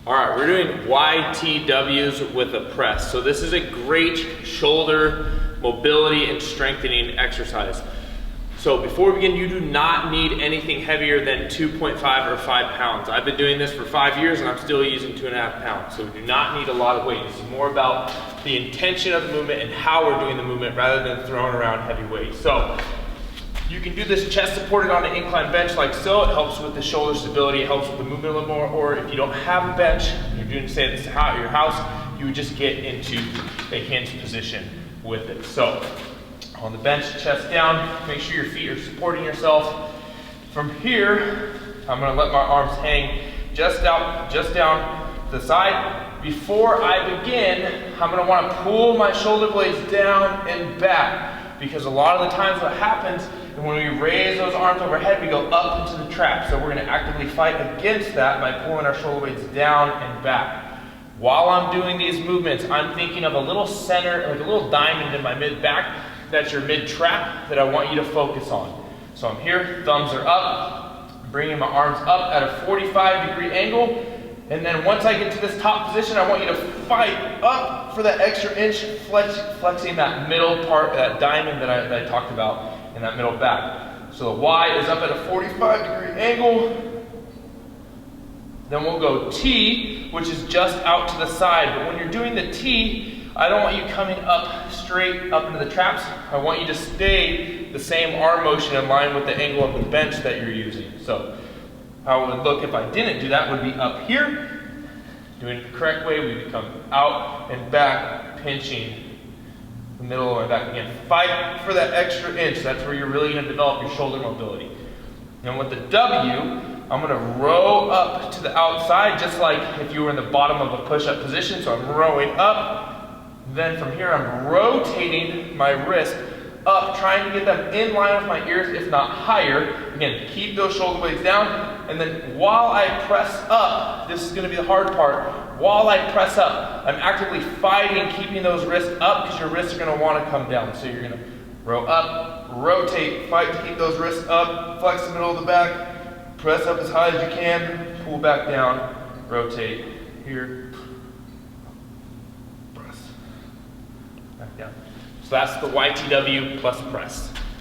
All right, we're doing YTWs with a press. So this is a great shoulder mobility and strengthening exercise. So before we begin, you do not need anything heavier than 2.5 or 5 pounds. I've been doing this for 5 years and I'm still using 2.5 pounds. So we do not need a lot of weight. This is more about the intention of the movement and how we're doing the movement rather than throwing around heavy weight. So you can do this chest supported on an incline bench like so. It helps with the shoulder stability, it helps with the movement a little more. Or if you don't have a bench, you're doing say this at your house, you would just get into a hinge position with it. So on the bench, chest down, make sure your feet are supporting yourself. From here, I'm gonna let my arms hang just down to the side. Before I begin, I'm gonna wanna pull my shoulder blades down and back, because a lot of the times what happens is when we raise those arms overhead, we go up into the trap. So we're gonna actively fight against that by pulling our shoulder blades down and back. While I'm doing these movements, I'm thinking of a little center, like a little diamond in my mid-back. That's your mid-trap that I want you to focus on. So I'm here, thumbs are up, bringing my arms up at a 45-degree angle. And then once I get to this top position, I want you to fight up for that extra inch, flexing that middle part, that diamond that I talked about in that middle back. So the Y is up at a 45-degree angle. Then we'll go T, which is just out to the side. But when you're doing the T, I don't want you coming up straight up into the traps. I want you to stay the same arm motion in line with the angle of the bench that you're using. So how it would look if I didn't do that would be up here. Doing it the correct way, we would come out and back, pinching the middle of my back. Again, fight for that extra inch. That's where you're really going to develop your shoulder mobility. And with the W, I'm going to row up to the outside, just like if you were in the bottom of a push-up position. So I'm rowing up. Then from here, I'm rotating my wrist up, trying to get them in line with my ears, if not higher. Again, keep those shoulder blades down. And then while I press up, this is going to be the hard part. While I press up, I'm actively fighting, keeping those wrists up, because your wrists are going to want to come down. So you're going to row up, rotate, fight to keep those wrists up, flex the middle of the back, press up as high as you can, pull back down, rotate here, press back down. So that's the YTW plus press.